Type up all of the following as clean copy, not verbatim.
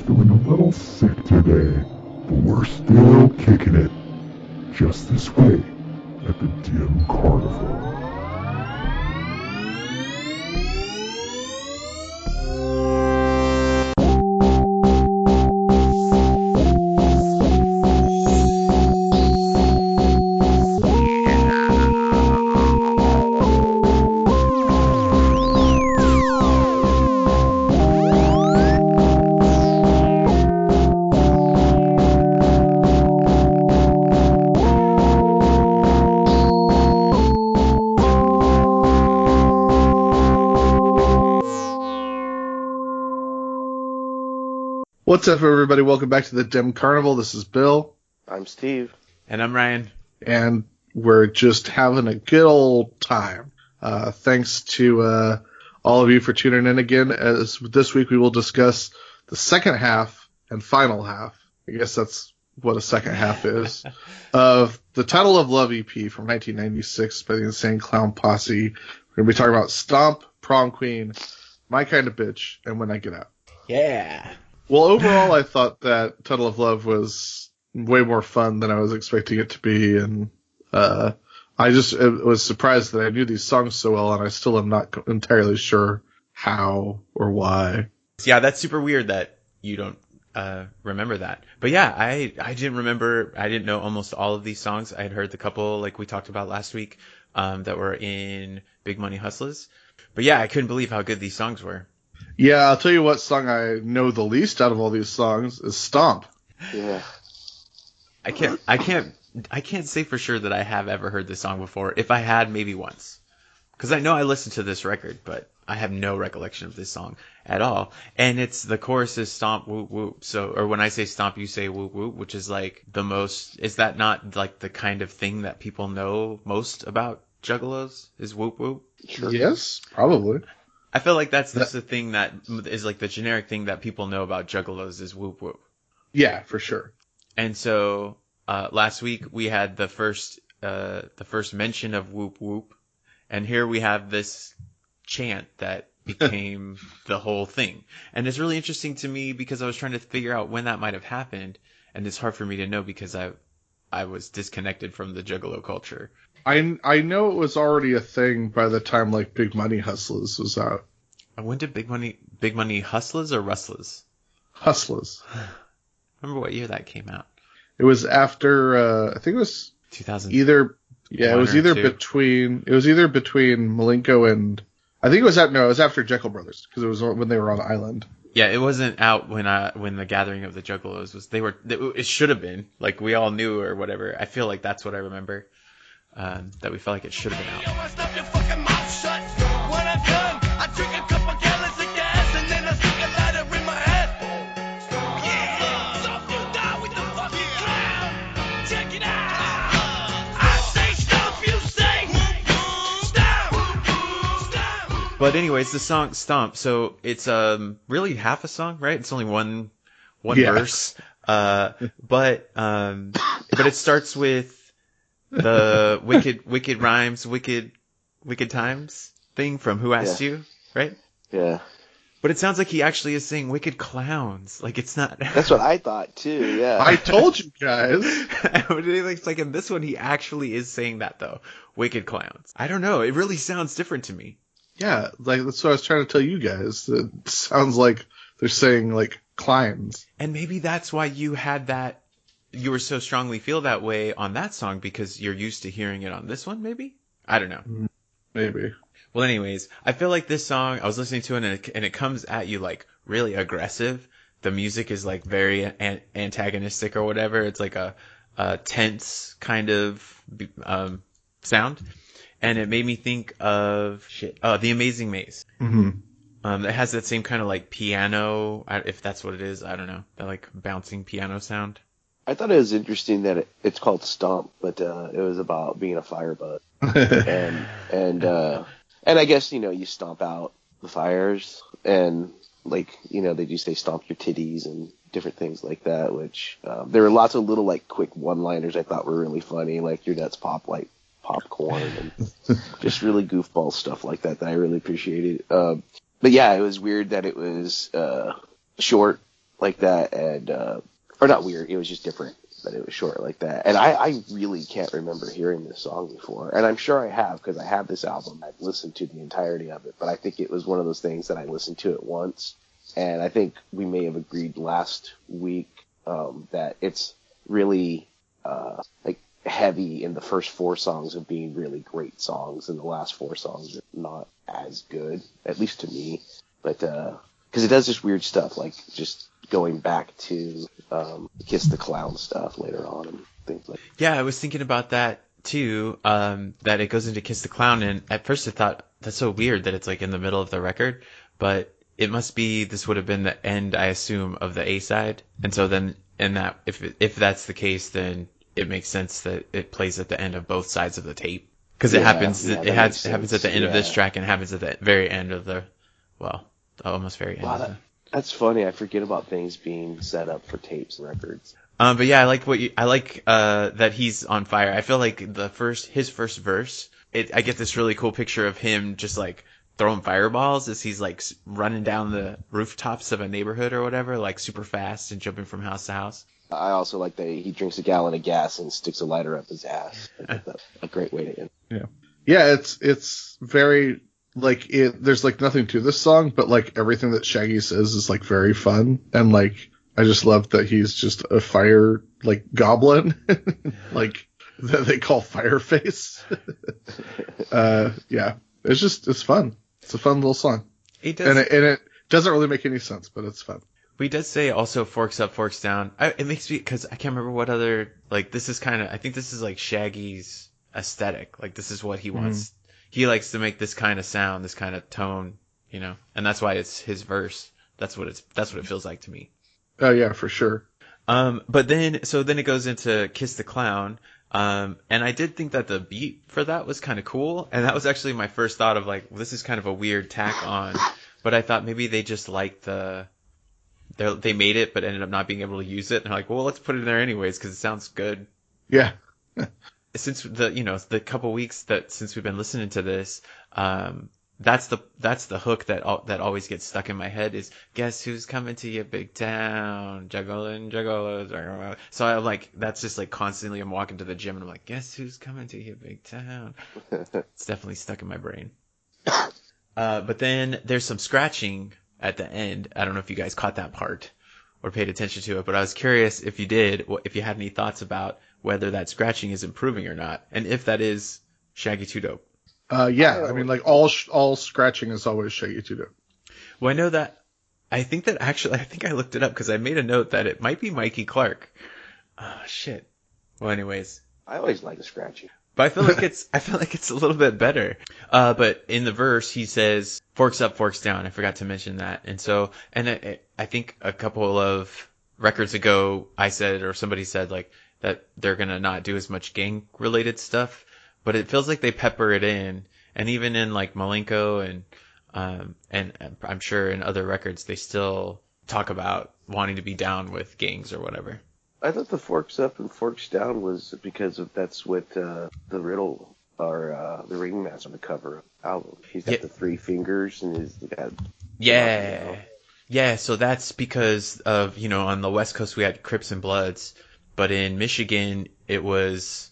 feeling a little sick today, but we're still kicking it. Just this way, at the Dim Carnival. What's up, everybody? Welcome back to the Dim Carnival. This is Bill. I'm Steve. And I'm Ryan. And we're just having a good old time. Thanks to all of you for tuning in again. As this week we will discuss the second half and final half, I guess that's what a second half is, of the Title of Love EP from 1996 by the Insane Clown Posse. We're going to be talking about Stomp, Prom Queen, My Kind of Bitch, and When I Get Out. Yeah. Well, overall, I thought that Title of Love was way more fun than I was expecting it to be, and I was surprised that I knew these songs so well, and I still am not entirely sure how or why. Yeah, that's super weird that you don't remember that. But yeah, I didn't remember. I didn't know almost all of these songs. I had heard the couple, like we talked about last week, that were in Big Money Hustlers. But yeah, I couldn't believe how good these songs were. Yeah, I'll tell you what song I know the least out of all these songs is Stomp. Yeah. I can't say for sure that I have ever heard this song before. If I had, maybe once. Because I know I listened to this record, but I have no recollection of this song at all. And the chorus is stomp, whoop, whoop. So, or when I say stomp, you say whoop, whoop, which is like the most, is that not like the kind of thing that people know most about Juggalos? Is whoop, whoop? Sure. Yes, probably. I feel like that's the thing that is like the generic thing that people know about Juggalos is whoop whoop. Yeah, for sure. And so last week we had the first mention of whoop whoop, and here we have this chant that became the whole thing. And it's really interesting to me because I was trying to figure out when that might have happened, and it's hard for me to know because I was disconnected from the Juggalo culture. I know it was already a thing by the time like Big Money Hustlers was out. When did Big Money Hustlers or Rustlers? Hustlers. Remember what year that came out? It was after I think it was 2000. It was either between Malenko and I think it was after Jekyll Brothers because it was when they were on the island. Yeah, it wasn't out when the gathering of the Juggalos was. It should have been, like we all knew or whatever. I feel like that's what I remember. That we felt like it should have been out. But anyways, the song Stomp, so it's really half a song, right? It's only one verse. But it starts with the wicked rhymes, wicked times thing from Who Asked You, right? Yeah. But it sounds like he actually is saying wicked clowns. Like it's not. That's what I thought too. Yeah. I told you guys. It's like in this one he actually is saying that though. Wicked clowns. I don't know. It really sounds different to me. Yeah, like that's what I was trying to tell you guys. It sounds like they're saying like clowns. And maybe that's why you had that. You were so strongly feel that way on that song because you're used to hearing it on this one, maybe? I don't know. Maybe. Well, anyways, I feel like this song, I was listening to it and it comes at you like really aggressive. The music is like very antagonistic or whatever. It's like a tense kind of sound. And it made me think of The Amazing Maze. Mm-hmm. It has that same kind of like piano, if that's what it is. I don't know. That like bouncing piano sound. I thought it was interesting that it's called Stomp, but it was about being a firebug, and I guess you stomp out the fires, and like they do say stomp your titties and different things like that. Which there were lots of little like quick one-liners I thought were really funny, like your nuts pop like popcorn and just really goofball stuff like that I really appreciated. But yeah, it was weird that it was short. like that, and or not weird. It was just different that it was short like that. And I really can't remember hearing this song before, and I'm sure I have because I have this album. I've listened to the entirety of it, but I think it was one of those things that I listened to it once, and I think we may have agreed last week that it's really like heavy in the first 4 songs of being really great songs, and the last 4 songs are not as good, at least to me. But because it does this weird stuff, like just going back to Kiss the Clown stuff later on and things like that. Yeah, I was thinking about that too, that it goes into Kiss the Clown, and at first I thought, that's so weird that it's like in the middle of the record, but it must be, this would have been the end, I assume, of the A-side, and so then, and that, if that's the case, then it makes sense that it plays at the end of both sides of the tape. Because it happens at the end of this track, and it happens at the very end of the, well, almost very end. Wow, that's funny. I forget about things being set up for tapes and records. But yeah, I like that he's on fire. I feel like his first verse, I get this really cool picture of him just like throwing fireballs as he's like running down the rooftops of a neighborhood or whatever, like super fast and jumping from house to house. I also like that he drinks a gallon of gas and sticks a lighter up his ass. That's a great way to end. Yeah, it's very like there's like nothing to this song, but like everything that Shaggy says is like very fun, and like I just love that he's just a fire like goblin, like that they call Fireface. Yeah, it's fun. It's a fun little song. It does, and it doesn't really make any sense, but it's fun. We does say also forks up, forks down. It makes me, because I can't remember what other, like, this is kind of, I think this is like Shaggy's aesthetic. Like, this is what he wants. He likes to make this kind of sound, this kind of tone, you know, and that's why it's his verse. That's what it feels like to me. Oh yeah, for sure. But then it goes into Kiss the Clown. And I did think that the beat for that was kind of cool. And that was actually my first thought of like, well, this is kind of a weird tack on, but I thought maybe they just liked they made it, but ended up not being able to use it. And they're like, well, let's put it in there anyways, because it sounds good. Yeah. Since the couple weeks since we've been listening to this, that's the hook that always gets stuck in my head is, guess who's coming to your big town, juggling juggalos. So I'm like, that's just like constantly, I'm walking to the gym and I'm like, guess who's coming to your big town. It's definitely stuck in my brain. But then there's some scratching at the end. I don't know if you guys caught that part or paid attention to it, but I was curious if you did, if you had any thoughts about whether that scratching is improving or not, and if that is Shaggy 2 Dope. Yeah, I mean, like all scratching is always Shaggy 2 Dope. Well, I know that. I think I looked it up because I made a note that it might be Mikey Clark. Oh shit. Well, anyways, I always like the scratching. But I feel like it's a little bit better. But in the verse, he says, forks up, forks down. I forgot to mention that. And so, I think a couple of records ago, I said, or somebody said, like, that they're going to not do as much gang related stuff, but it feels like they pepper it in. And even in like Malenko and I'm sure in other records, they still talk about wanting to be down with gangs or whatever. I thought the forks up and forks down was because that's what the Riddle or the Ringmaster on the cover of the album. He's got the 3 fingers and he's got. Yeah. Yeah, so that's because of, on the West Coast we had Crips and Bloods, but in Michigan it was,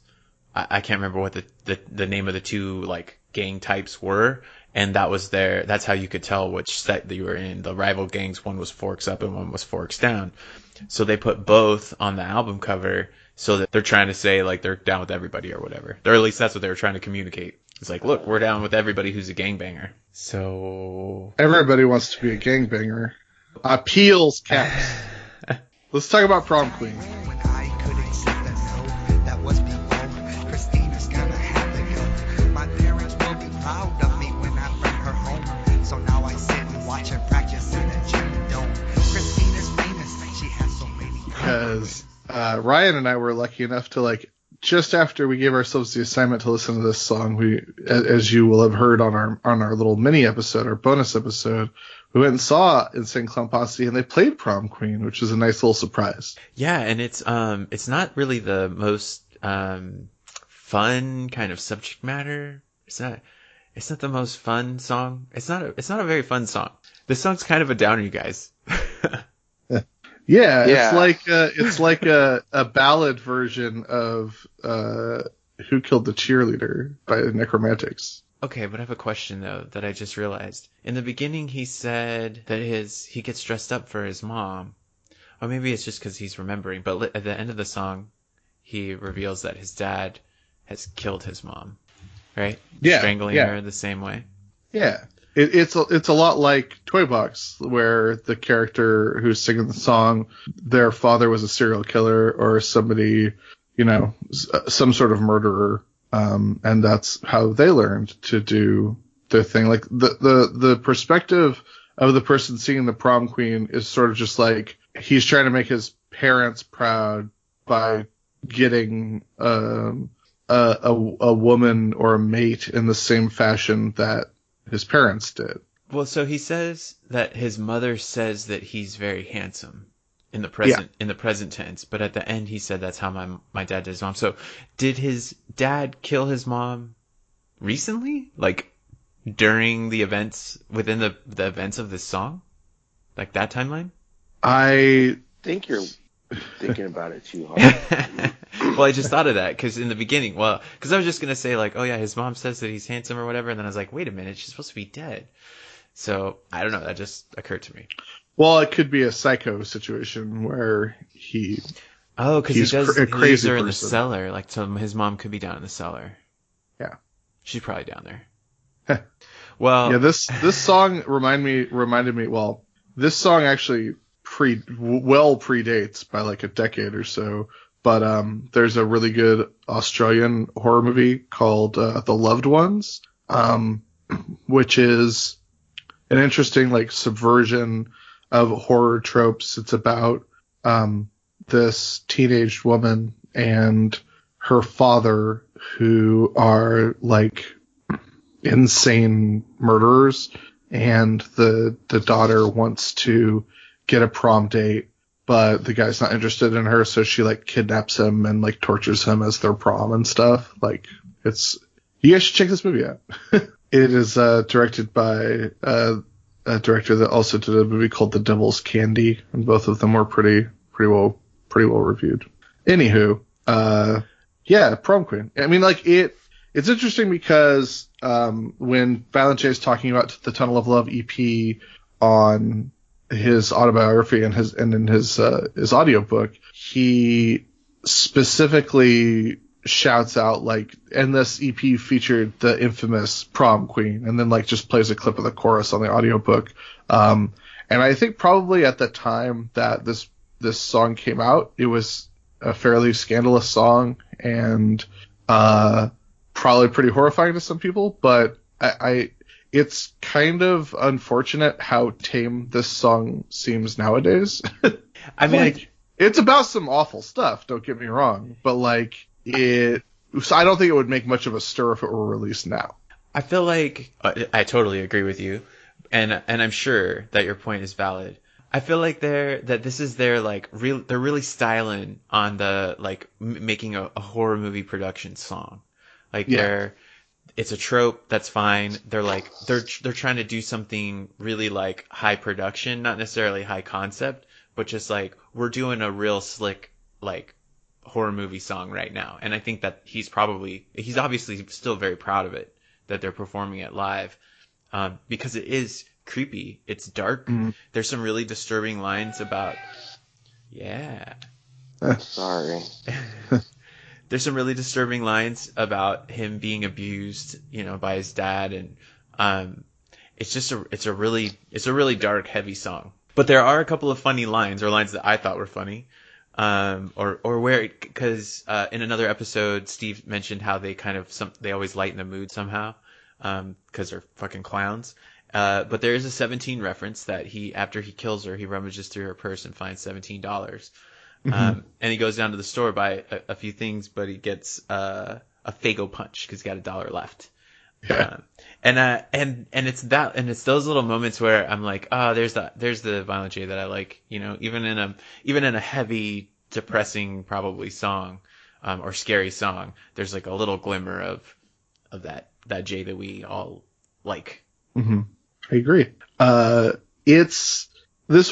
I can't remember what the name of the 2 like gang types were, and that's how you could tell which set that you were in. The rival gangs, one was forks up and one was forks down. So they put both on the album cover so that they're trying to say like they're down with everybody or whatever. Or at least that's what they were trying to communicate. It's like, look, we're down with everybody who's a gangbanger. So everybody wants to be a gangbanger. Peels caps. Let's talk about Prom Queen. Because Ryan and I were lucky enough to, like, just after we gave ourselves the assignment to listen to this song, we, as you will have heard on our little mini episode, our bonus episode, we went and saw Insane Clown Posse, and they played Prom Queen, which is a nice little surprise. Yeah, and it's not really the most fun kind of subject matter. It's not the most fun song. It's not a very fun song. This song's kind of a downer, you guys. Yeah, Yeah. it's like a ballad version of Who Killed the Cheerleader by the Necromantics. Okay, but I have a question though that I just realized. In the beginning, he said that he gets dressed up for his mom. Or maybe it's just because he's remembering. But at the end of the song, he reveals that his dad has killed his mom, right? Yeah, Strangling yeah. her the same way. Yeah, it's a lot like Toy Box, where the character who's singing the song, their father was a serial killer or somebody, some sort of murderer, and that's how they learned to do their thing. Like the perspective of the person singing the Prom Queen is sort of just like he's trying to make his parents proud by getting a woman or a mate in the same fashion that his parents did. Well, so he says that his mother says that he's very handsome in the present tense, but at the end he said that's how my dad did his mom. So did his dad kill his mom recently? Like during the events within the events of this song? Like that timeline? I think you're thinking about it too hard. Well, I just thought of that because in the beginning, because I was just going to say like, oh yeah, his mom says that he's handsome or whatever. And then I was like, wait a minute, she's supposed to be dead. So I don't know. That just occurred to me. Well, it could be a psycho situation where because he does a crazy leaves her in the person. cellar. Like, so his mom could be down in the cellar. Yeah. She's probably down there. Well, yeah, this song reminded me, well, this song actually predates by like a decade or so. But there's a really good Australian horror movie called The Loved Ones, which is an interesting like subversion of horror tropes. It's about this teenage woman and her father who are like insane murderers, and the daughter wants to get a prom date, but the guy's not interested in her, so she like kidnaps him and like tortures him as their prom and stuff. Like you guys should check this movie out. It is directed by a director that also did a movie called The Devil's Candy, and both of them were pretty well reviewed. Anywho, yeah, Prom Queen. I mean, like it's interesting because when Violent J is talking about the Tunnel of Love EP on his autobiography and in his audiobook, he specifically shouts out like, and this EP featured the infamous Prom Queen, and then like just plays a clip of the chorus on the audiobook. And I think probably at the time that this song came out, it was a fairly scandalous song and probably pretty horrifying to some people, but it's kind of unfortunate how tame this song seems nowadays. I mean, like, it's about some awful stuff, don't get me wrong, but like so I don't think it would make much of a stir if it were released now. I feel like I totally agree with you, and I'm sure that your point is valid. I feel like this is their like they're really styling on the like making a horror movie production song. Like it's a trope, that's fine. They're like they're trying to do something really like high production, not necessarily high concept, but just like we're doing a real slick like horror movie song right now. And I think that he's obviously still very proud of it that they're performing it live, because it is creepy. It's dark. Mm-hmm. There's some really disturbing lines about sorry. There's some really disturbing lines about him being abused, by his dad, and it's a really dark, heavy song. But there are a couple of funny lines, or lines that I thought were funny, because in another episode, Steve mentioned how they they always lighten the mood somehow, because they're fucking clowns. But there is a 17 reference that after he kills her, he rummages through her purse and finds $17. Mm-hmm. And he goes down to the store, buy a few things, but he gets a Faygo punch because he's got $1 left. Yeah. And it's those little moments where I'm like, there's the Violent J that I like, even in a heavy, depressing probably song, or scary song, there's like a little glimmer of that J that we all like. Mm-hmm. I agree. This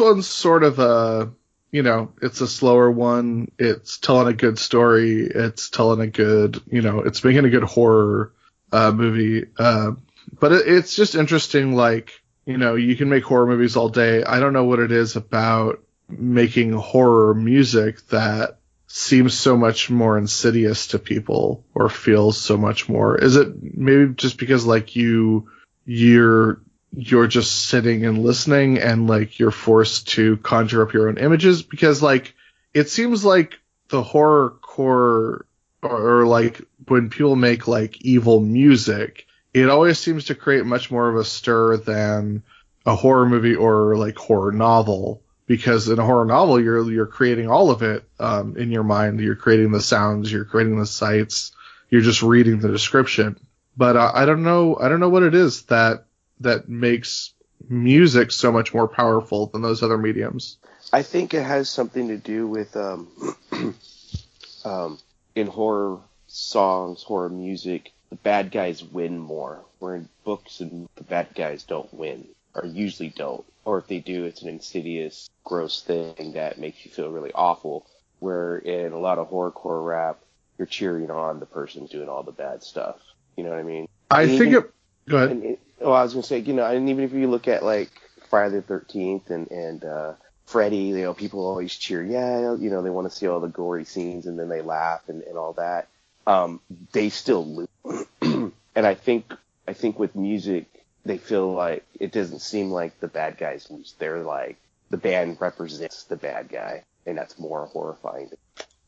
one's sort of it's a slower one. It's telling a good story. It's telling a good, it's making a good horror movie. But it's just interesting, like, you can make horror movies all day. I don't know what it is about making horror music that seems so much more insidious to people or feels so much more. Is it maybe just because, like, you're just sitting and listening and, like, you're forced to conjure up your own images? Because, like, it seems like the horrorcore or like when people make like evil music, it always seems to create much more of a stir than a horror movie or like horror novel. Because in a horror novel, you're creating all of it in your mind. You're creating the sounds, you're creating the sights, you're just reading the description. But I don't know what it is that makes music so much more powerful than those other mediums. I think it has something to do with in horror songs, horror music, the bad guys win more. Where in books and the bad guys don't win, or usually don't. Or if they do, it's an insidious, gross thing that makes you feel really awful. Where in a lot of horrorcore rap, you're cheering on the person doing all the bad stuff. You know what I mean? Go ahead. I was going to say, and even if you look at like Friday the 13th and Freddy, people always cheer, they want to see all the gory scenes and then they laugh and all that. They still lose. And I think with music, they feel like it doesn't seem like the bad guys lose. They're like, the band represents the bad guy, and that's more horrifying.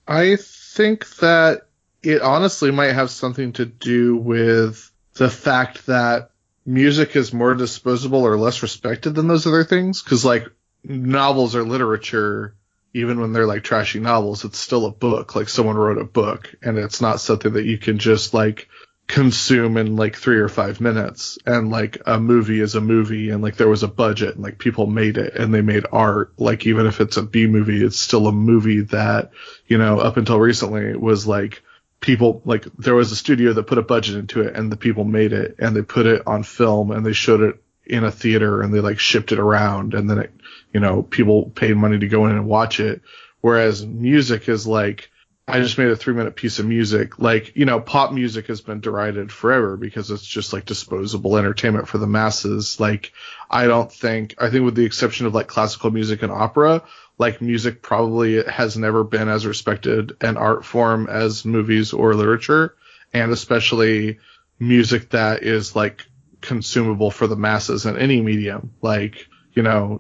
I think that it honestly might have something to do with the fact that music is more disposable or less respected than those other things. Because, like, novels are literature, even when they're, like, trashy novels, it's still a book. Like, someone wrote a book, and it's not something that you can just, like, consume in like 3 or 5 minutes. And like a movie is a movie, and like there was a budget and like people made it and they made art. Like even if it's a B movie, it's still a movie that, up until recently was like people, like there was a studio that put a budget into it and the people made it and they put it on film and they showed it in a theater and they like shipped it around and then it, people paid money to go in and watch it. Whereas music is like, I just made a 3-minute piece of music. Like, pop music has been derided forever because it's just like disposable entertainment for the masses. Like, I think with the exception of like classical music and opera, like music probably has never been as respected an art form as movies or literature. And especially music that is like consumable for the masses in any medium. Like,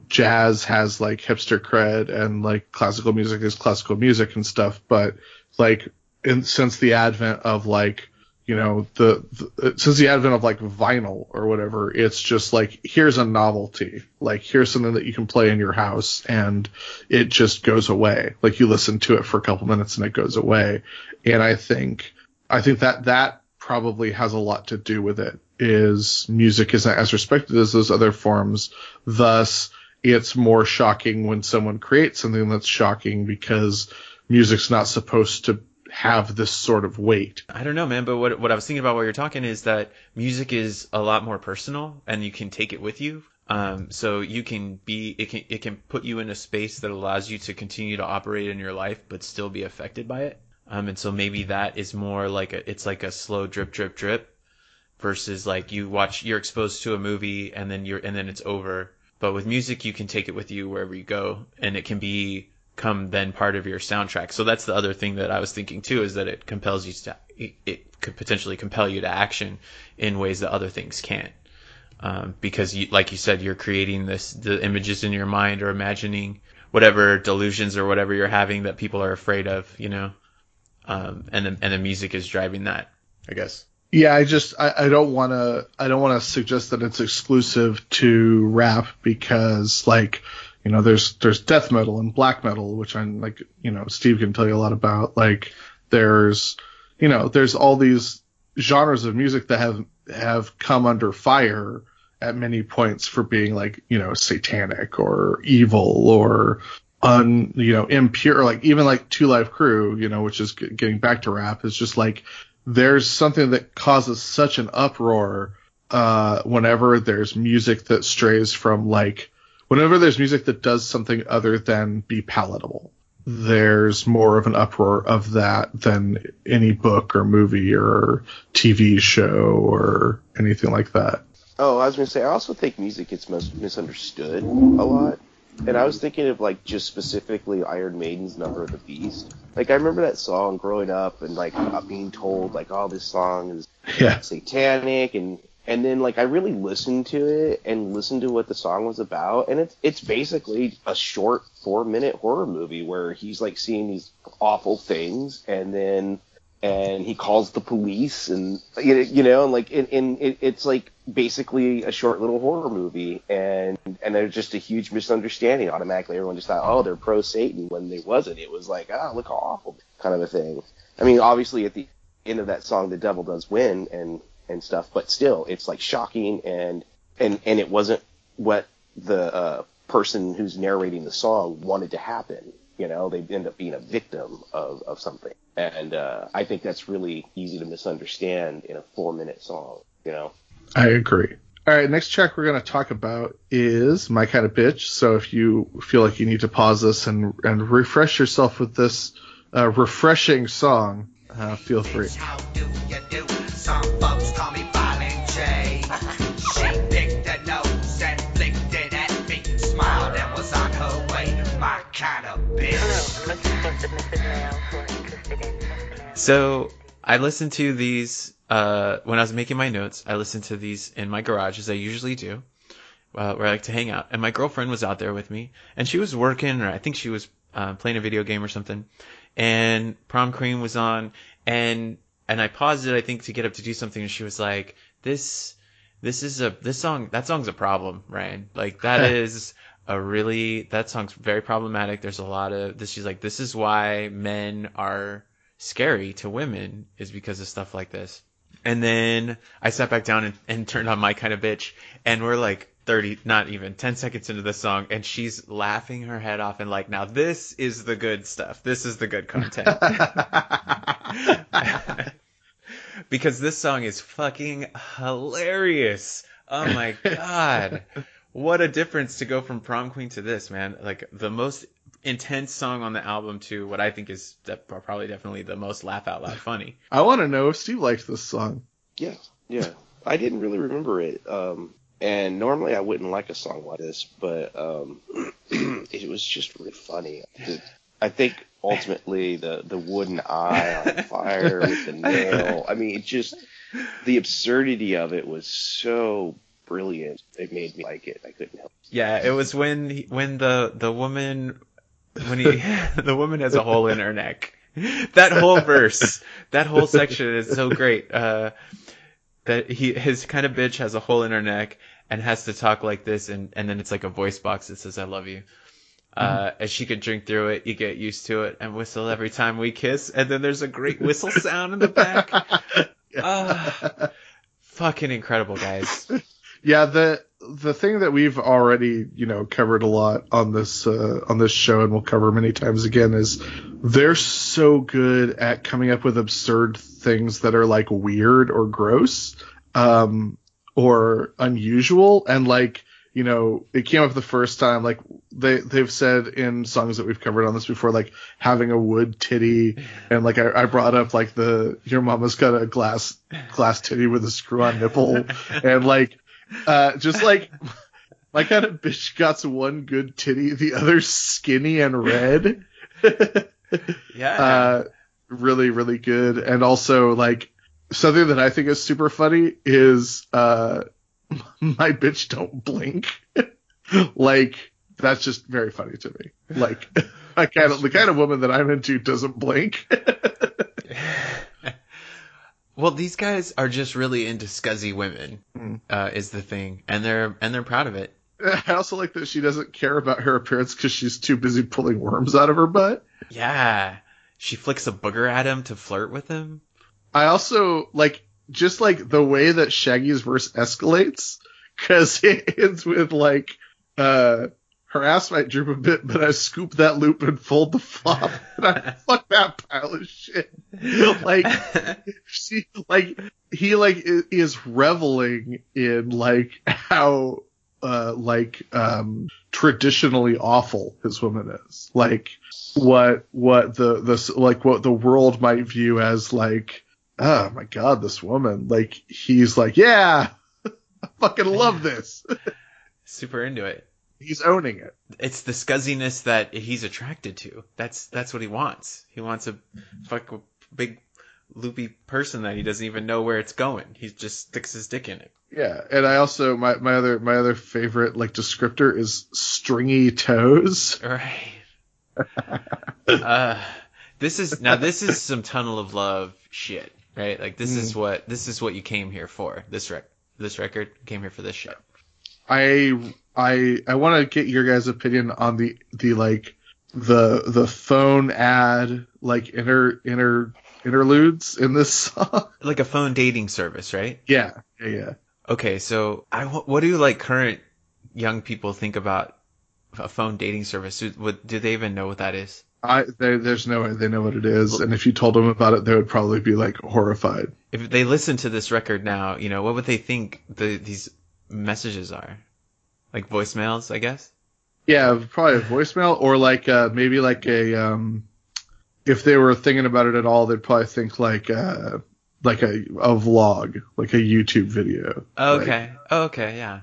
jazz has like hipster cred and like classical music is classical music and stuff. But like since the advent of like, since the advent of like vinyl or whatever, it's just like, here's a novelty. Like here's something that you can play in your house and it just goes away. Like you listen to it for a couple minutes and it goes away. And I think that probably has a lot to do with it. Is music isn't as respected as those other forms. Thus, it's more shocking when someone creates something that's shocking because music's not supposed to have this sort of weight. I don't know, man, but what I was thinking about while you're talking is that music is a lot more personal and you can take it with you. So you can it can put you in a space that allows you to continue to operate in your life but still be affected by it. And so maybe that is more like it's like a slow drip, drip, drip. Versus like you're exposed to a movie and then it's over. But with music, you can take it with you wherever you go, and it can become then part of your soundtrack. So that's the other thing that I was thinking too, is that it compels you it could potentially compel you to action in ways that other things can't. Because like you said, you're creating the images in your mind or imagining whatever delusions or whatever you're having that people are afraid of, and the music is driving that, I guess. Yeah, I don't want to suggest that it's exclusive to rap because like, there's death metal and black metal, which I'm like, Steve can tell you a lot about. Like there's all these genres of music that have come under fire at many points for being like, satanic or evil or impure, like even like Two Live Crew, which is getting back to rap, is just like, there's something that causes such an uproar whenever there's music that strays from like whenever there's music that does something other than be palatable, there's more of an uproar of that than any book or movie or TV show or anything like that. Oh, I was going to say, I also think music gets misunderstood a lot. And I was thinking of, like, just specifically Iron Maiden's Number of the Beast. Like, I remember that song growing up and, like, being told, like, oh, this song is satanic. And then, like, I really listened to it and listened to what the song was about. And it's basically a short 4-minute horror movie where he's, like, seeing these awful things and he calls the police and, you know, and, like, it's, like, basically a short little horror movie, and there's just a huge misunderstanding. Automatically, everyone just thought, oh, they're pro-Satan, when they wasn't. It was like, oh, look how awful, kind of a thing. I mean, obviously, at the end of that song, the devil does win and stuff, but still, it's, like, shocking, and it wasn't what the person who's narrating the song wanted to happen. You know, they end up being a victim of something. And I think that's really easy to misunderstand in a 4-minute song, you know? I agree. All right, next track we're going to talk about is My Kind of Bitch. So if you feel like you need to pause this and refresh yourself with this refreshing song, feel free. How do you do? Some folks call me Violent J. She picked a nose and flicked it at me, smiled and was on her way. My kind of bitch. Hello, looking for submissive male who are interested in So I listened to these when I was making my notes. I listened to these in my garage, as I usually do, where I like to hang out. And my girlfriend was out there with me, and she was working, or I think she was playing a video game or something. And Prom Queen was on, and I paused it, I think, to get up to do something. And she was like, that song's a problem, Ryan. Like, that song's very problematic. There's a lot of this. She's like, this is why men are scary to women, is because of stuff like this. And then I sat back down and turned on My Kind of Bitch, and we're like 10 seconds into the song, and she's laughing her head off and like, now this is the good stuff. This is the good content. Because this song is fucking hilarious. Oh my God. What a difference to go from Prom Queen to this, man. Like, the most intense song on the album to what I think is probably definitely the most laugh out loud funny. I want to know if Steve likes this song. Yeah. I didn't really remember it. And normally I wouldn't like a song like this, but it was just really funny. I think ultimately the wooden eye on fire with the nail. I mean, it just, the absurdity of it was so brilliant. It made me like it. I couldn't help it. Yeah, it was when the woman the woman has a hole in her neck. That whole verse, that whole section is so great. That his kind of bitch has a hole in her neck and has to talk like this, and then it's like a voice box that says I love you. As she could drink through it, you get used to it, and whistle every time we kiss, and then there's a great whistle sound in the back. Fucking incredible, guys. Yeah, the thing that we've already, covered a lot on this show, and we'll cover many times again, is they're so good at coming up with absurd things that are like weird or gross, or unusual, and like, it came up the first time, like they've said in songs that we've covered on this before, like having a wood titty, and like I brought up like your mama's got a glass titty with a screw-on nipple, and like just like My Kind of Bitch got one good titty, the other's skinny and red. Yeah. Really, really good. And also, like, something that I think is super funny is My Bitch Don't Blink. Like, that's just very funny to me. Like, the kind of woman that I'm into doesn't blink. Well, these guys are just really into scuzzy women, is the thing, and they're proud of it. I also like that she doesn't care about her appearance because she's too busy pulling worms out of her butt. Yeah, she flicks a booger at him to flirt with him. I also like just like the way that Shaggy's verse escalates, because it ends with like her ass might droop a bit, but I scoop that loop and fold the flop. And I fuck that pile of shit. Like, he is reveling in like how traditionally awful his woman is. Like what the world might view as like, oh my god, this woman. Like he's like, yeah, I fucking love this. Super into it. He's owning it. It's the scuzziness that he's attracted to. That's what he wants. He wants a big loopy person that he doesn't even know where it's going. He just sticks his dick in it. Yeah, and I also my other favorite like descriptor is stringy toes. Right. This is some Tunnel of Love shit, right? Like this is what you came here for. This record came here for this shit. I want to get your guys' opinion on the phone ad like interludes in this song. Like a phone dating service, right? Yeah. Okay, so what do like current young people think about a phone dating service? Do they even know what that is? There's no way they know what it is, and if you told them about it, they would probably be like horrified. If they listen to this record now, what would they think these messages are? Like voicemails, I guess? Yeah, probably a voicemail, or like maybe like a if they were thinking about it at all, they'd probably think like a vlog, like a YouTube video. Okay. Yeah.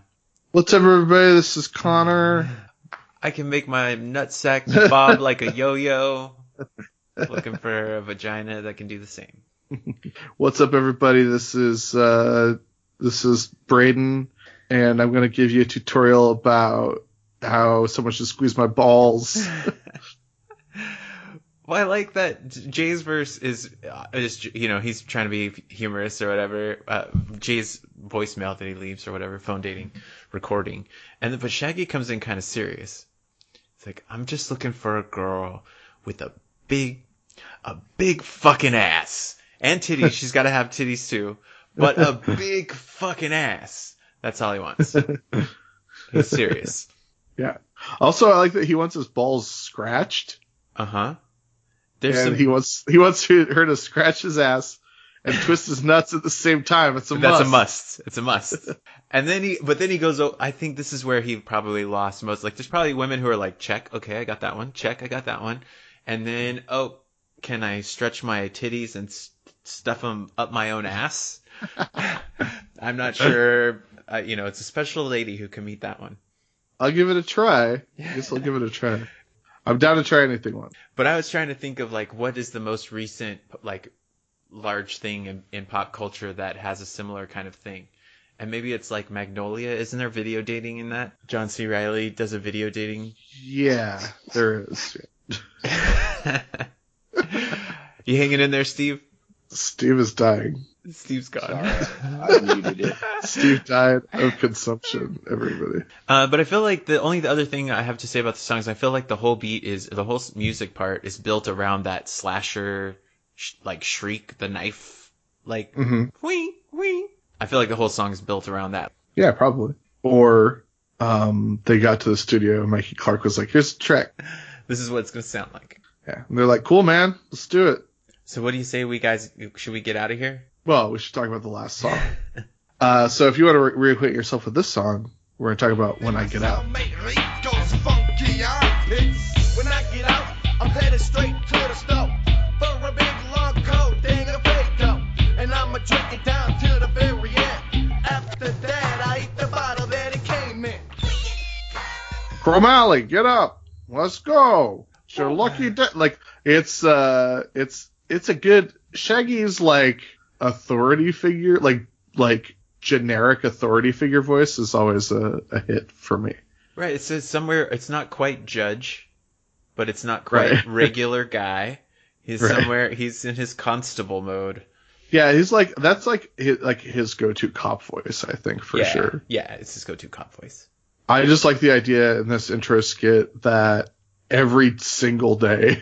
What's up, everybody? This is Connor. I can make my nutsack bob like a yo-yo. Looking for a vagina that can do the same. What's up, everybody? This is Braden, and I'm going to give you a tutorial about how someone should squeeze my balls. Well, I like that Jay's verse is he's trying to be humorous or whatever. Jay's voicemail that he leaves or whatever, phone dating recording, but Shaggy comes in kind of serious. It's like, I'm just looking for a girl with a big fucking ass and titties. She's got to have titties too, but a big fucking ass. That's all he wants. He's serious. Yeah. Also, I like that he wants his balls scratched. Uh-huh. He wants her to scratch his ass and twist his nuts at the same time. That's a must. It's a must. And then he goes, oh, I think this is where he probably lost most. Like, there's probably women who are like, check, okay, I got that one. Check, I got that one. And then, oh, can I stretch my titties and stuff them up my own ass? I'm not sure. It's a special lady who can meet that one. I'll give it a try. I guess I'll give it a try. I'm down to try anything once. But I was trying to think of like what is the most recent like large thing in pop culture that has a similar kind of thing. And maybe it's like Magnolia. Isn't there video dating in that? John C. Reilly does a video dating. Yeah, there is. You hanging in there, Steve? Steve is dying. Steve's gone. Sorry, I muted it. Steve died of consumption, everybody. But I feel like the other thing I have to say about the songs, I feel like the whole music part is built around that slasher, like shriek, the knife, like, wee, wee. I feel like the whole song is built around that. Yeah, probably. Or they got to the studio and Mikey Clark was like, here's the track. This is what it's going to sound like. Yeah. And they're like, cool, man. Let's do it. So what do you say should we get out of here? Well, we should talk about the last song. So if you want to reacquaint yourself with this song, we're going to talk about When I Get Out. When I get out, I'm headed straight to the stove for a big long coat, thing of Faco, and I'ma drink it down to the very end. After that, I eat the bottle that it came in. Cromally, get up. Let's go. It's your lucky day. Like, it's a good, Shaggy's like authority figure, like generic authority figure voice is always a hit for me. Right. It says somewhere it's not quite judge, but it's not quite regular guy. He's somewhere. He's in his constable mode. Yeah, he's like that's like his go-to cop voice, I think for sure. Yeah, it's his go-to cop voice. I just like the idea in this intro skit that every single day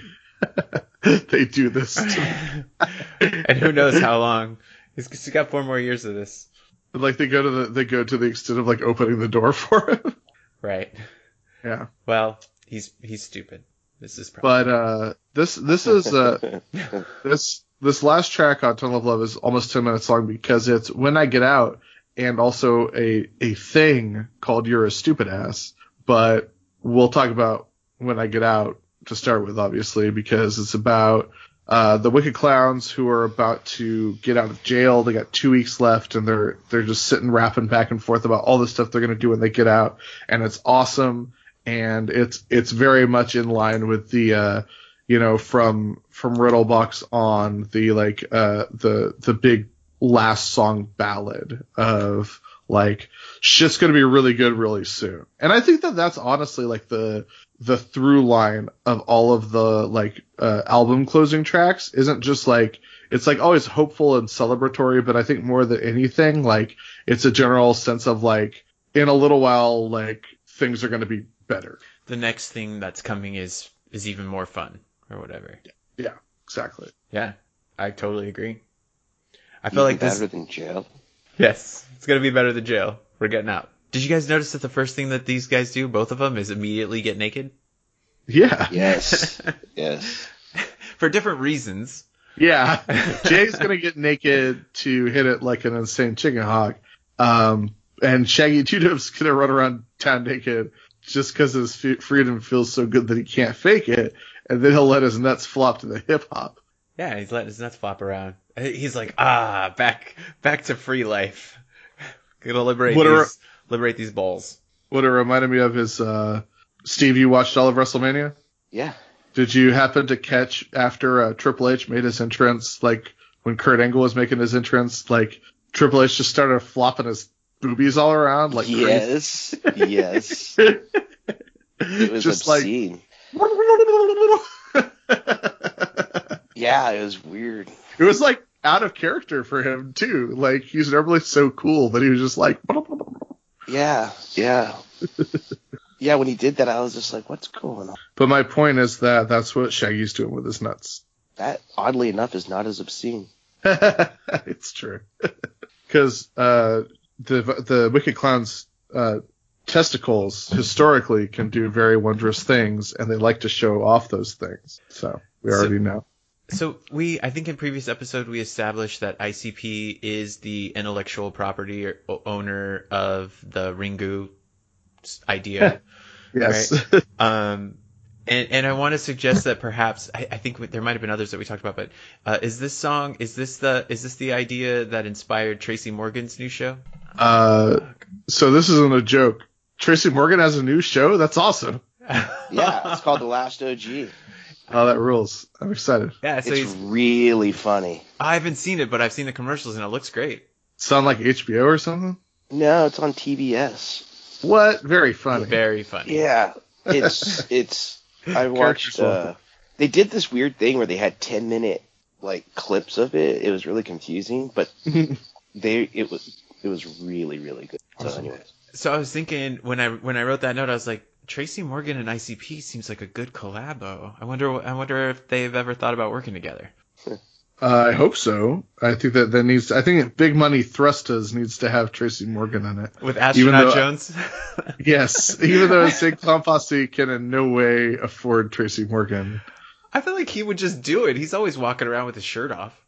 they do this. And who knows how long? He's got 4 more years of this. Like they go to the extent of like opening the door for him. Right. Yeah. Well, he's stupid. This is probably. But this is this last track on Tunnel of Love is almost 10 minutes long because it's When I Get Out, and also a thing called You're a Stupid Ass. But we'll talk about When I Get Out to start with, obviously, because it's about the Wicked Clowns who are about to get out of jail. They got 2 weeks left, and they're just sitting rapping back and forth about all the stuff they're going to do when they get out, and it's awesome. And it's very much in line with the from Riddlebox on the the big last song ballad of like shit's gonna be really good really soon. And I think that's honestly like the through line of all of the album closing tracks. Isn't just like it's like always hopeful and celebratory, but I think more than anything like it's a general sense of like in a little while like things are gonna be better. The next thing that's coming is even more fun or whatever. Yeah, exactly. Yeah, I totally agree. I feel like better than jail. Yes, it's gonna be better than jail. We're getting out. Did you guys notice that the first thing that these guys do, both of them, is immediately get naked? Yeah. Yes. Yes. For different reasons. Yeah. Jay's gonna get naked to hit it like an insane chicken hawk. And Shaggy 2-Dope's gonna run around town naked just because his freedom feels so good that he can't fake it, and then he'll let his nuts flop to the hip hop. Yeah, he's letting his nuts flop around. He's like, back to free life. Gonna liberate these balls. What it reminded me of is, Steve, you watched all of WrestleMania? Yeah. Did you happen to catch after Triple H made his entrance, like when Kurt Angle was making his entrance, like Triple H just started flopping his boobies all around like yes, crazy? Yes. It was just obscene. Yeah, it was weird. It was like out of character for him too. Like he's normally so cool, but he was just like. Yeah. Yeah, when he did that, I was just like, "What's going on?" But my point is that that's what Shaggy's doing with his nuts. That, oddly enough, is not as obscene. It's true, because the Wicked Clown's testicles historically can do very wondrous things, and they like to show off those things. So we already know. So I think in previous episode we established that ICP is the intellectual property or owner of the Ringu idea. Yes. Right? And I want to suggest that perhaps I think there might have been others that we talked about, but is this the idea that inspired Tracy Morgan's new show? So this isn't a joke. Tracy Morgan has a new show? That's awesome. Yeah, it's called The Last OG. Oh, that rules. I'm excited. Yeah, so it's really funny. I haven't seen it, but I've seen the commercials and it looks great. Sound like HBO or something? No, it's on TBS. What? Very funny. Very funny. Yeah, it's. I watched. They did this weird thing where they had 10-minute like clips of it. It was really confusing, but it was really really good. So anyways. So I was thinking when I wrote that note, I was like, Tracy Morgan and ICP seems like a good collabo. I wonder if they've ever thought about working together. I hope so. I think I think Big Money Thrustas needs to have Tracy Morgan in it. With Astronaut Jones? Yes. Even though Insane Clown Posse can in no way afford Tracy Morgan. I feel like he would just do it. He's always walking around with his shirt off.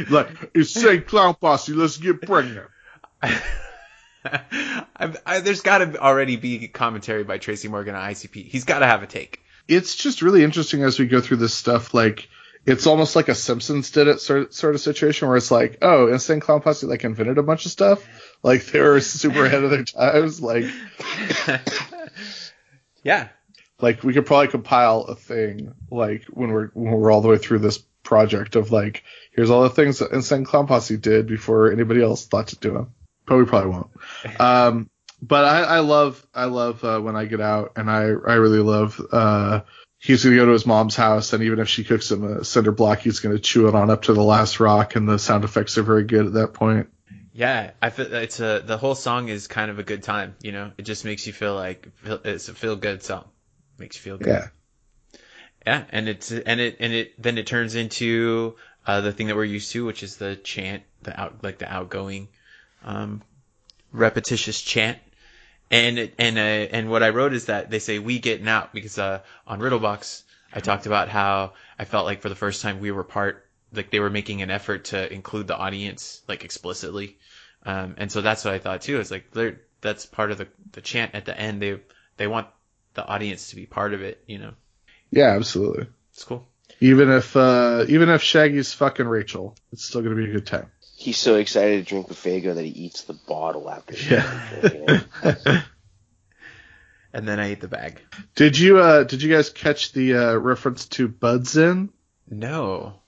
Like, Insane Clown Posse, let's get pregnant. There's got to already be commentary by Tracy Morgan on ICP. He's got to have a take. It's just really interesting as we go through this stuff. Like, it's almost like a Simpsons did it sort of situation where it's like, oh, Insane Clown Posse like invented a bunch of stuff. Like they were super ahead of their times. Like, yeah. Like we could probably compile a thing like when we're all the way through this project of like, here's all the things that Insane Clown Posse did before anybody else thought to do them. But we probably won't. But I love When I Get Out, and I really love he's gonna go to his mom's house, and even if she cooks him a cinder block, he's gonna chew it on up to the last rock, and the sound effects are very good at that point. Yeah, I feel the whole song is kind of a good time. You know, it just makes you feel like it's a feel good song. Makes you feel good. Yeah. Yeah, and it turns into the thing that we're used to, which is the chant, the outgoing, repetitious chant. And what I wrote is that they say we getting out because on Riddlebox I talked about how I felt like for the first time we were part like they were making an effort to include the audience like explicitly, and so that's what I thought too. It's like that's part of the chant at the end. They want the audience to be part of it, you know. Yeah, absolutely. It's cool. Even if Shaggy's fucking Rachel, it's still gonna be a good time. He's so excited to drink the Faygo that he eats the bottle after. Yeah. And then I ate the bag. Did you guys catch the reference to Budzin? No.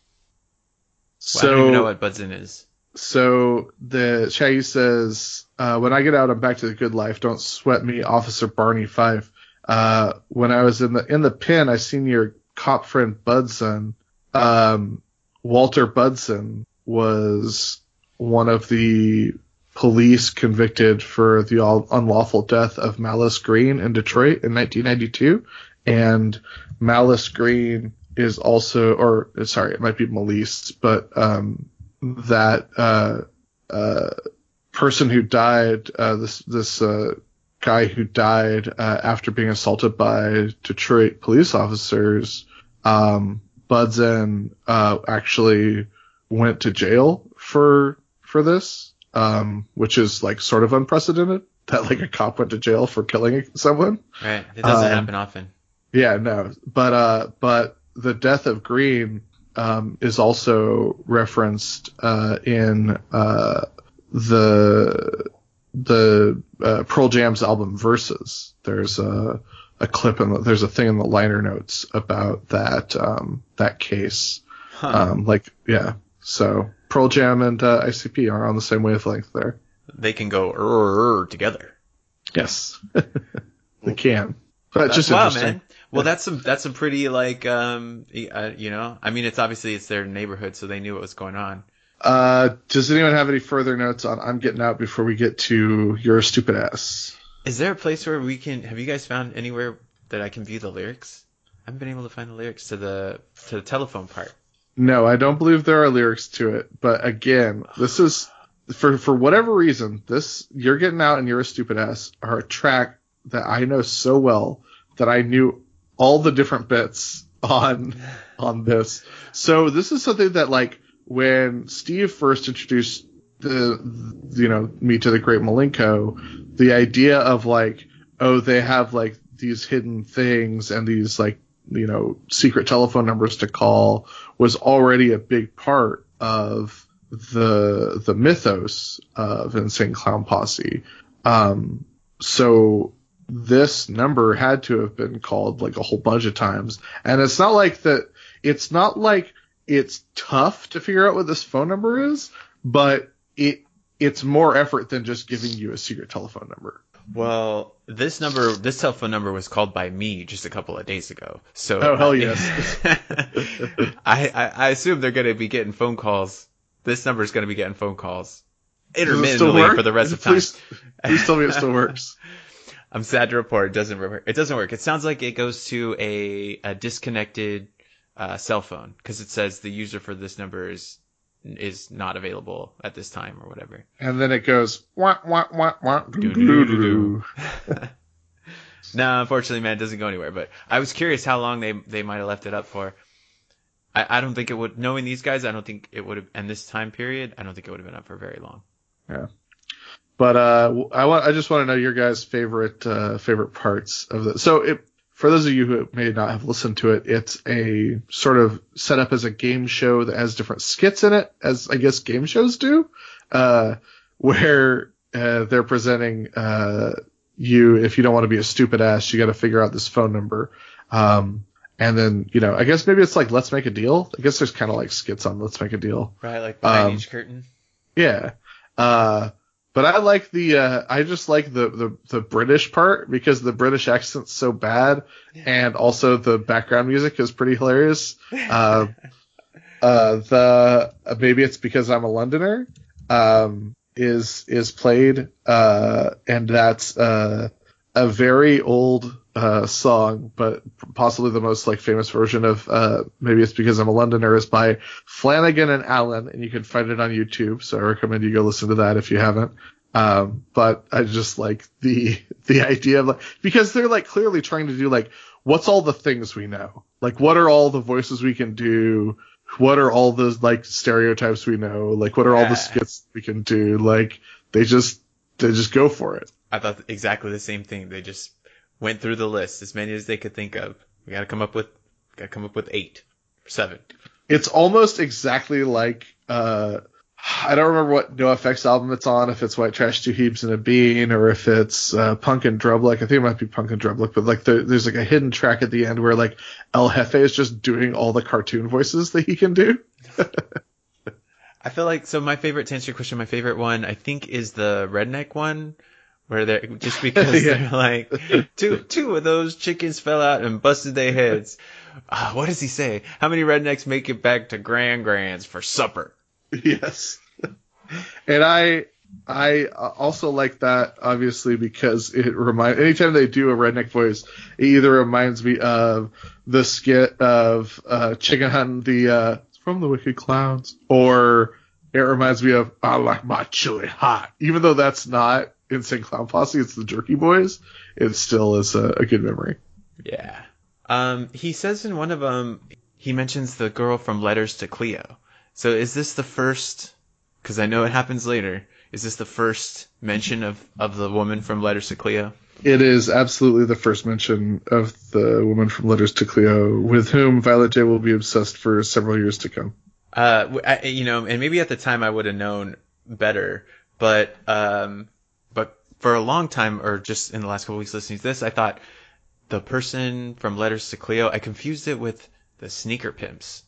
So, I don't even know what Budzin is. So the Shaggy says, when I get out, I'm back to the good life. Don't sweat me, Officer Barney Fife. When I was in the pen, I seen your cop friend Budzin. Walter Budzin was one of the police convicted for the unlawful death of Malice Green in Detroit in 1992. And Malice Green is also, it might be Malice, but that person who died, this guy who died after being assaulted by Detroit police officers, Budzin actually went to jail for this, which is like sort of unprecedented that like a cop went to jail for killing someone. Right, it doesn't happen often. Yeah, no, but the death of Green is also referenced in the Pearl Jam's album Versus. There's a clip there's a thing in the liner notes about that case. So Pearl Jam and ICP are on the same wavelength there. They can go together. Yes, they can. But that's just wild, interesting. Man. Well, that's some pretty like I mean, it's their neighborhood, so they knew what was going on. Does anyone have any further notes on I'm Getting Out before we get to You're a Stupid Ass? Is there a place where have you guys found anywhere that I can view the lyrics? I haven't been able to find the lyrics to the telephone part. No, I don't believe there are lyrics to it. But again, this is for whatever reason, this You're Getting Out and You're a Stupid Ass are a track that I know so well that I knew all the different bits on this. So this is something that like when Steve first introduced me to the Great Malenko, the idea of like, oh, they have like these hidden things and these like, secret telephone numbers to call was already a big part of the mythos of Insane Clown Posse. So this number had to have been called like a whole bunch of times. And it's not like it's tough to figure out what this phone number is, but it's more effort than just giving you a secret telephone number. Well, this telephone number was called by me just a couple of days ago. So oh hell yes. I assume they're going to be getting phone calls. This number is going to be getting phone calls intermittently for the rest of time. Please tell me it still works. I'm sad to report it doesn't work. It doesn't work. It sounds like it goes to a disconnected cell phone because it says the user for this number is not available at this time or whatever. And then it goes wah wah wah wah doo doo doo. No, unfortunately, man, it doesn't go anywhere. But I was curious how long they might have left it up for. I don't think it would. Knowing these guys, I don't think it would have. And this time period, I don't think it would have been up for very long. Yeah. But I just want to know your guys' favorite parts of it. So for those of you who may not have listened to it, it's a sort of set up as a game show that has different skits in it, as I guess game shows do, where they're presenting if you don't want to be a stupid ass, you got to figure out this phone number. And then, I guess maybe it's like Let's Make a Deal. I guess there's kind of like skits on Let's Make a Deal. Right, like behind each curtain. Yeah. But I just like the British part because the British accent's so bad, and also the background music is pretty hilarious. Maybe it's because I'm a Londoner, is played, and that's a very old song, but possibly the most like famous version of Maybe It's Because I'm a Londoner is by Flanagan and Allen, and you can find it on YouTube, so I recommend you go listen to that if you haven't. But I just like the idea of like, because they're like clearly trying to do like, what's all the things we know? Like, what are all the voices we can do? what are all the like stereotypes we know? Like, what are all the skits we can do? Like, they just go for it. I thought exactly the same thing. They just went through the list, as many as they could think of. We gotta come up with 8 or 7. It's almost exactly like I don't remember what NoFX album it's on, if it's White Trash, Two Heaps and a Bean, or if it's Punk and Drublick. I think it might be Punk and Drublick, but like there's like a hidden track at the end where like El Jefe is just doing all the cartoon voices that he can do. I feel like, so my favorite, to answer your question, my favorite one I think is the redneck one, where they're just because they're like two of those chickens fell out and busted their heads. What does he say? How many rednecks make it back to Grand's for supper? Yes. And I also like that, obviously, because it anytime they do a redneck voice, it either reminds me of the skit of Chicken Hunting from the Wicked Clowns, or it reminds me of I like my chili hot. Even though that's not Insane Clown Posse, it's the Jerky Boys, it still is a good memory. Yeah. He says in one of them, he mentions the girl from Letters to Cleo. So is this the first, because I know it happens later, is this the first mention of the woman from Letters to Cleo? It is absolutely the first mention of the woman from Letters to Cleo, with whom Violet J will be obsessed for several years to come. And maybe at the time I would have known better, but for a long time, or just in the last couple weeks listening to this, I thought the person from Letters to Cleo, I confused it with the Sneaker Pimps.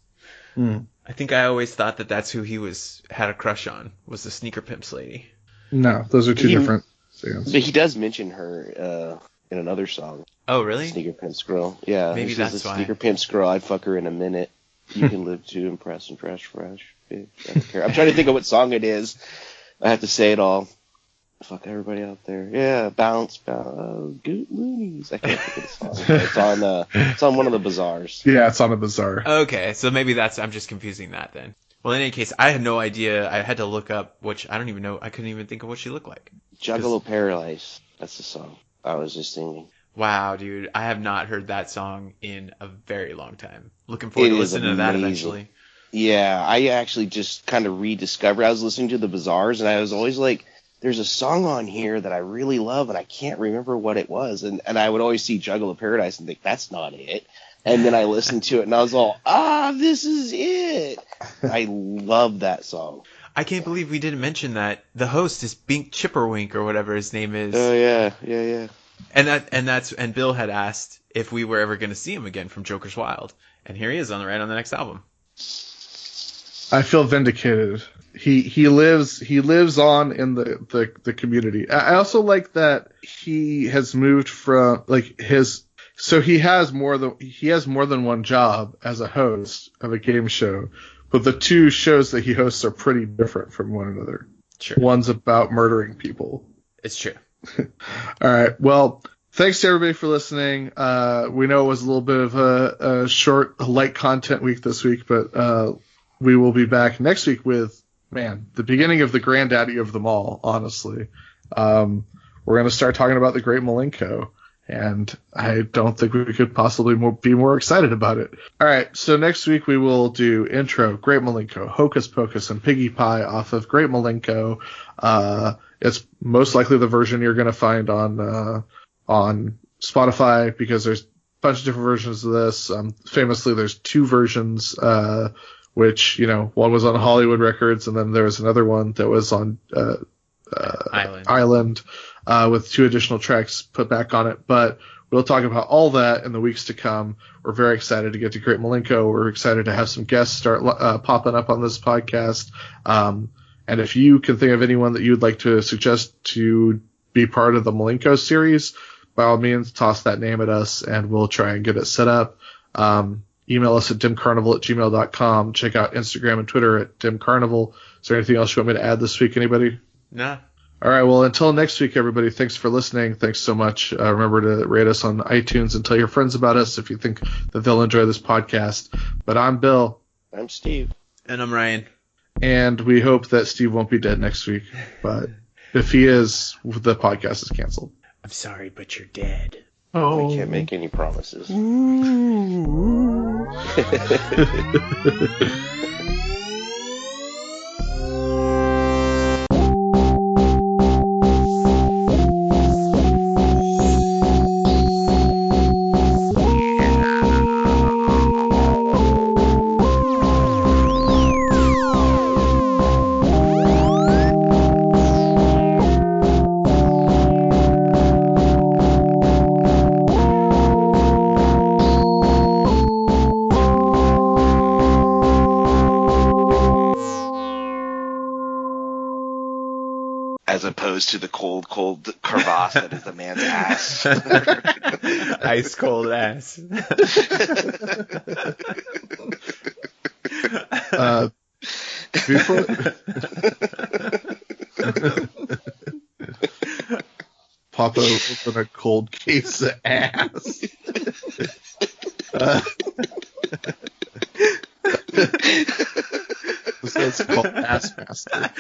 I think I always thought that that's who he had a crush on, was the Sneaker Pimps lady. No, those are two different things. But he does mention her in another song. Oh, really? Sneaker Pimps Girl. Yeah. Maybe that's why. Sneaker Pimps Girl, I'd fuck her in a minute. You can live to impress and fresh. Bitch. I don't care. I'm trying to think of what song it is. I have to say it all. Fuck everybody out there. Yeah, bounce, Goot Loonies. I can't think of the song. It's on one of the bazaars. Yeah, it's on a bazaar. Okay, so maybe I'm just confusing that then. Well, in any case, I had no idea. I had to look up, which I don't even know. I couldn't even think of what she looked like. Juggalo Paradise. That's the song I was just singing. Wow, dude. I have not heard that song in a very long time. Looking forward to listening to that eventually. Yeah, I actually just kind of rediscovered. I was listening to the bazaars, and I was always like, there's a song on here that I really love, and I can't remember what it was. And I would always see Juggalo Paradise and think, that's not it. And then I listened to it, and I was all, this is it. I love that song. I can't believe we didn't mention that. The host is Bink Chipperwink, or whatever his name is. Oh, yeah. And Bill had asked if we were ever going to see him again from Joker's Wild. And here he is on the next album. I feel vindicated. He lives on in the community. I also like that he has moved from he has more than one job as a host of a game show, but the two shows that he hosts are pretty different from one another. Sure. One's about murdering people. It's true. All right. Well, thanks to everybody for listening. We know it was a little bit of a short, light content week this week, but we will be back next week with, the beginning of the granddaddy of them all, honestly. We're going to start talking about the Great Malenko, and I don't think we could possibly be more excited about it. All right, so next week we will do intro, Great Malenko, Hocus Pocus, and Piggy Pie off of Great Malenko. It's most likely the version you're going to find on Spotify, because there's a bunch of different versions of this. Famously, there's two versions, which, one was on Hollywood Records, and then there was another one that was on Island, with 2 additional tracks put back on it. But we'll talk about all that in the weeks to come. We're very excited to get to Great Malenko. We're excited to have some guests start popping up on this podcast. And if you can think of anyone that you would like to suggest to be part of the Malenko series, by all means, toss that name at us, and we'll try and get it set up. Email us at dimcarnival@gmail.com. Check out Instagram and Twitter at dimcarnival. Is there anything else you want me to add this week, anybody? Nah. All right, well, until next week, everybody, thanks for listening. Thanks so much. Remember to rate us on iTunes and tell your friends about us if you think that they'll enjoy this podcast. But I'm Bill. I'm Steve. And I'm Ryan. And we hope that Steve won't be dead next week. But if he is, the podcast is canceled. I'm sorry, but you're dead. Oh. We can't make any promises. As opposed to the cold crevasse that is the man's ass. Ice cold ass. Before Papa opened a cold case of ass. This is called Ass Master.